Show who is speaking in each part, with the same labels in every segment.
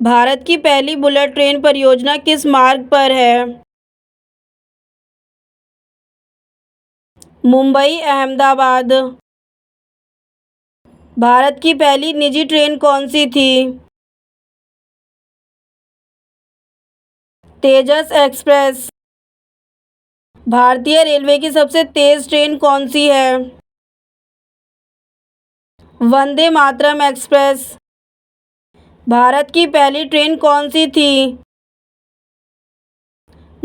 Speaker 1: भारत की पहली bullet train परियोजना किस मार्ग पर है? मुंबई अहमदाबाद। भारत की पहली निजी ट्रेन कौन सी थी? तेजस एक्सप्रेस। भारतीय रेलवे की सबसे तेज ट्रेन कौन सी है? वंदे मातरम एक्सप्रेस। भारत की पहली ट्रेन कौन सी थी?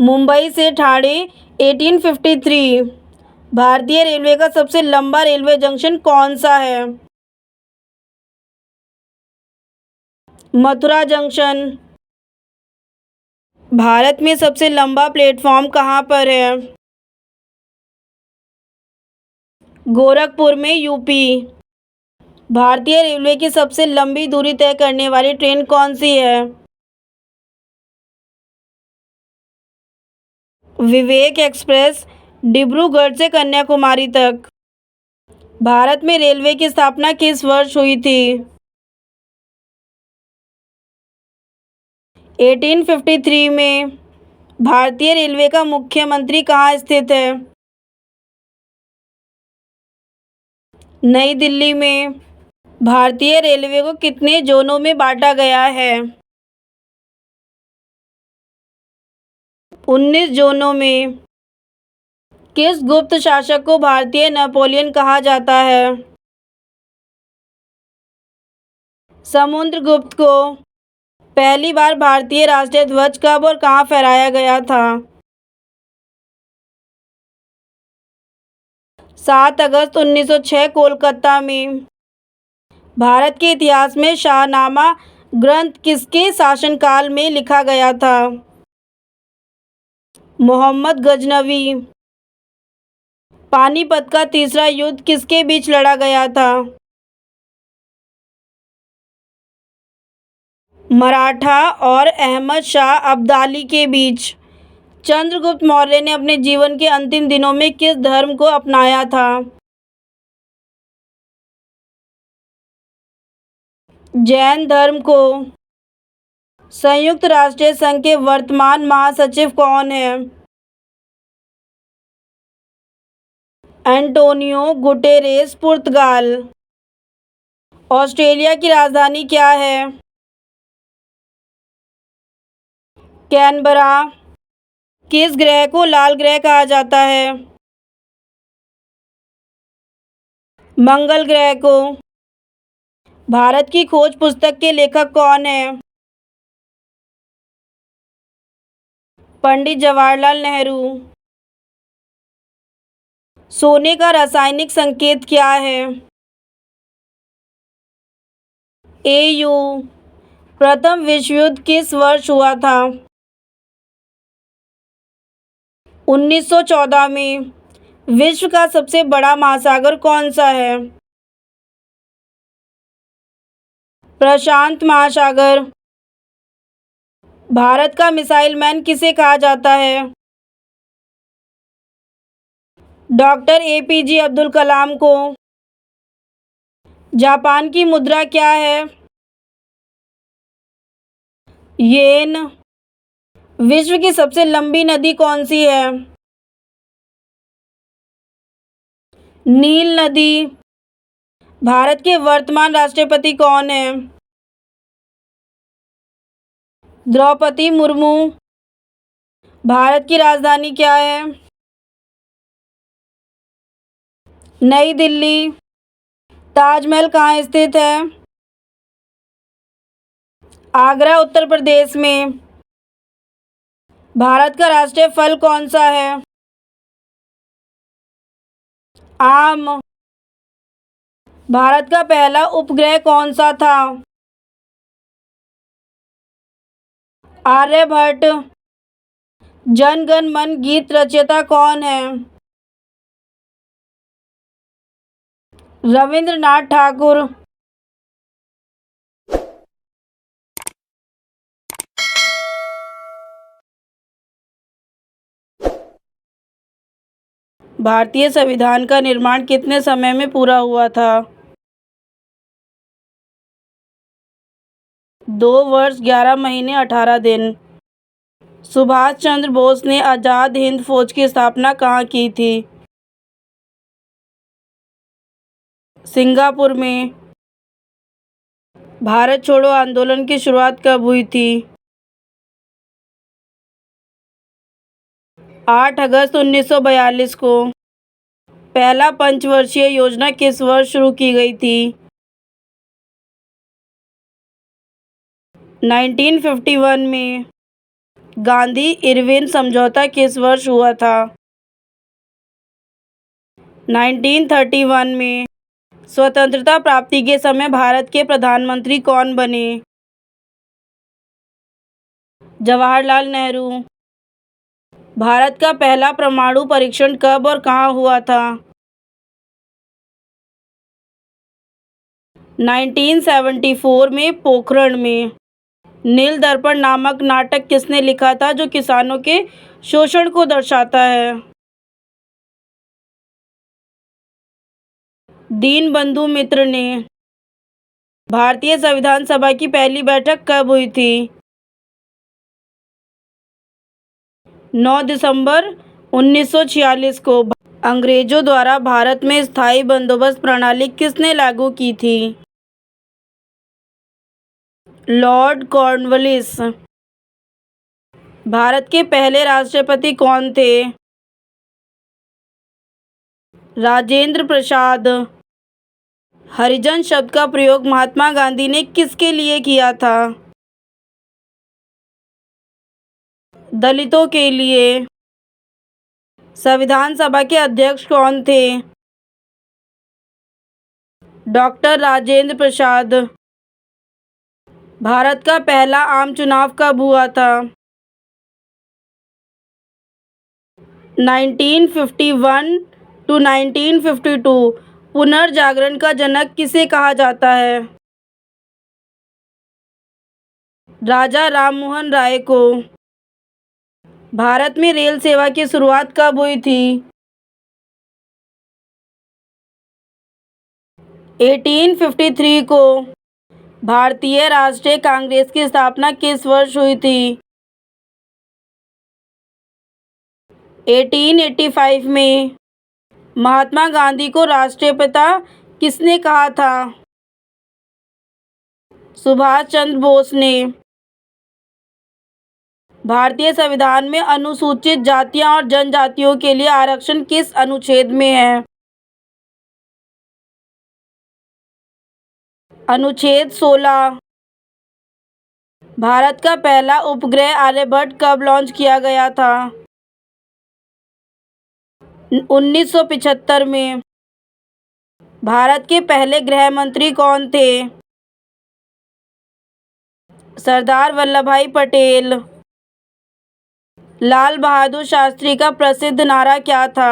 Speaker 1: मुंबई से ठाणे 1853। भारतीय रेलवे का सबसे लंबा रेलवे जंक्शन कौन सा है? मथुरा जंक्शन। भारत में सबसे लंबा प्लेटफॉर्म कहाँ पर है? गोरखपुर में, यूपी। भारतीय रेलवे की सबसे लंबी दूरी तय करने वाली ट्रेन कौन सी है? विवेक एक्सप्रेस। डिब्रूगढ़ से कन्याकुमारी तक। भारत में रेलवे की स्थापना किस वर्ष हुई थी? 1853 में। भारतीय रेलवे का मुख्यमंत्री कहाँ स्थित है? नई दिल्ली में। भारतीय रेलवे को कितने जोनों में बांटा गया है? 19 जोनों में। किस गुप्त शासक को भारतीय नेपोलियन कहा जाता है? समुद्रगुप्त को। पहली बार भारतीय राष्ट्रीय ध्वज कब और कहाँ फहराया गया था? 7 अगस्त 1906 कोलकाता में। भारत के इतिहास में शाहनामा ग्रंथ किसके शासनकाल में लिखा गया था? मोहम्मद गजनवी। पानीपत का तीसरा युद्ध किसके बीच लड़ा गया था? मराठा और अहमद शाह अब्दाली के बीच। चंद्रगुप्त मौर्य ने अपने जीवन के अंतिम दिनों में किस धर्म को अपनाया था? जैन धर्म को। संयुक्त राष्ट्र संघ के वर्तमान महासचिव कौन हैं? एंटोनियो गुटेरेस, पुर्तगाल। ऑस्ट्रेलिया की राजधानी क्या है? कैनबरा। किस ग्रह को लाल ग्रह कहा जाता है? मंगल ग्रह को। भारत की खोज पुस्तक के लेखक कौन है? पंडित जवाहरलाल नेहरू। सोने का रासायनिक संकेत क्या है? AU। प्रथम विश्व युद्ध किस वर्ष हुआ था? 1914 में। विश्व का सबसे बड़ा महासागर कौन सा है? प्रशांत महासागर। भारत का मिसाइल मैन किसे कहा जाता है? डॉक्टर APJ अब्दुल कलाम को। जापान की मुद्रा क्या है? येन। विश्व की सबसे लंबी नदी कौन सी है? नील नदी। भारत के वर्तमान राष्ट्रपति कौन है? द्रौपदी मुर्मू। भारत की राजधानी क्या है? नई दिल्ली। ताजमहल कहाँ स्थित है? आगरा, उत्तर प्रदेश में। भारत का राष्ट्रीय फल कौन सा है? आम। भारत का पहला उपग्रह कौन सा था? आर्यभट्ट। जन गण मन गीत रचयिता कौन है? रविंद्रनाथ ठाकुर। भारतीय संविधान का निर्माण कितने समय में पूरा हुआ था? 2 वर्ष 11 महीने 18 दिन। सुभाष चंद्र बोस ने आज़ाद हिंद फौज की स्थापना कहाँ की थी? सिंगापुर में। भारत छोड़ो आंदोलन की शुरुआत कब हुई थी? 8 अगस्त 1942 को। पहला पंचवर्षीय योजना किस वर्ष शुरू की गई थी? 1951 में। गांधी इरविन समझौता किस वर्ष हुआ था? 1931 में। स्वतंत्रता प्राप्ति के समय भारत के प्रधानमंत्री कौन बने? जवाहरलाल नेहरू। भारत का पहला परमाणु परीक्षण कब और कहाँ हुआ था? 1974 में पोखरण में। नील दर्पण नामक नाटक किसने लिखा था जो किसानों के शोषण को दर्शाता है? दीनबंधु मित्र ने। भारतीय संविधान सभा की पहली बैठक कब हुई थी? 9 दिसंबर 1946 को। अंग्रेजों द्वारा भारत में स्थायी बंदोबस्त प्रणाली किसने लागू की थी? Lord Cornwallis. भारत के पहले राष्ट्रपति कौन थे? राजेंद्र प्रसाद। हरिजन शब्द का प्रयोग महात्मा गांधी ने किसके लिए किया था? दलितों के लिए। संविधान सभा के अध्यक्ष कौन थे? डॉक्टर राजेंद्र प्रसाद। भारत का पहला आम चुनाव कब हुआ था? 1951 टू 1952। पुनर्जागरण का जनक किसे कहा जाता है? राजा राममोहन राय को। भारत में रेल सेवा की शुरुआत कब हुई थी? 1853 को। भारतीय राष्ट्रीय कांग्रेस की स्थापना किस वर्ष हुई थी? 1885 में। महात्मा गांधी को राष्ट्रीय पिता किसने कहा था? सुभाष चंद्र बोस ने। भारतीय संविधान में अनुसूचित जातियां और जनजातियों के लिए आरक्षण किस अनुच्छेद में है? अनुच्छेद 16। भारत का पहला उपग्रह आर्यभट्ट कब लॉन्च किया गया था? 1975 में। भारत के पहले गृह मंत्री कौन थे? सरदार वल्लभ भाई पटेल। लाल बहादुर शास्त्री का प्रसिद्ध नारा क्या था?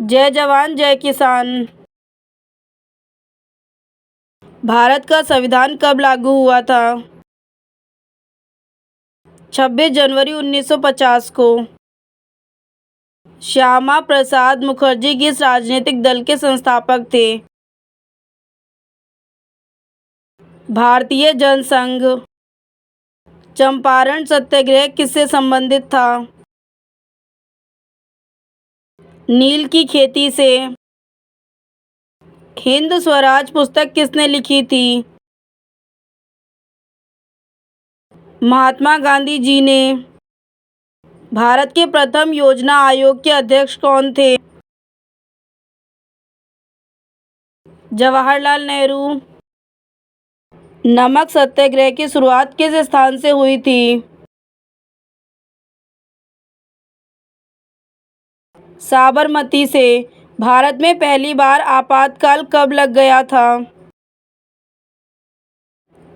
Speaker 1: जय जवान जय किसान। भारत का संविधान कब लागू हुआ था? 26 जनवरी 1950 को। श्यामा प्रसाद मुखर्जी किस राजनीतिक दल के संस्थापक थे? भारतीय जनसंघ। चंपारण सत्याग्रह किससे संबंधित था? नील की खेती से। हिंद स्वराज पुस्तक किसने लिखी थी? महात्मा गांधी जी ने। भारत के प्रथम योजना आयोग के अध्यक्ष कौन थे? जवाहरलाल नेहरू। नमक सत्याग्रह की शुरुआत किस स्थान से हुई थी? साबरमती से। भारत में पहली बार आपातकाल कब लग गया था?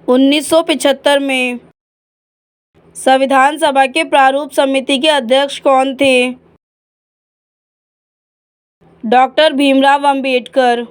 Speaker 1: 1975 में। संविधान सभा के प्रारूप समिति के अध्यक्ष कौन थे? डॉक्टर भीमराव अंबेडकर।